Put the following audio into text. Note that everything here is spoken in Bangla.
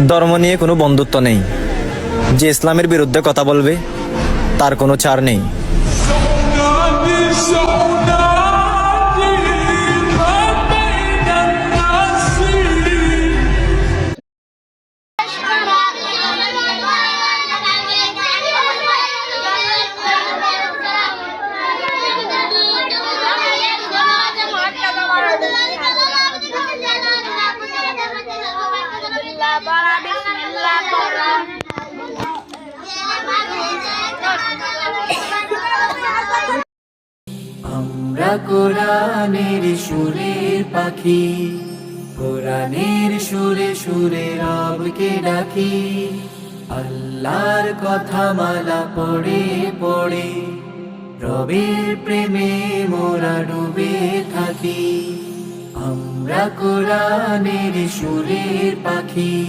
ধর্ম নিয়ে কোনো বন্ধুত্ব নেই। যে ইসলামের বিরুদ্ধে কথা বলবে তার কোনো ছাড় নেই। আমরা কোরআনের সুরের পাখি, কোরআনের সুরে সুরে রবকে ডাকি। আল্লাহর কথা মালা পড়ে পড়ে রবের প্রেমে মোরা ডুবে থাকি। আমরা কোরআনের সুরের পাখি।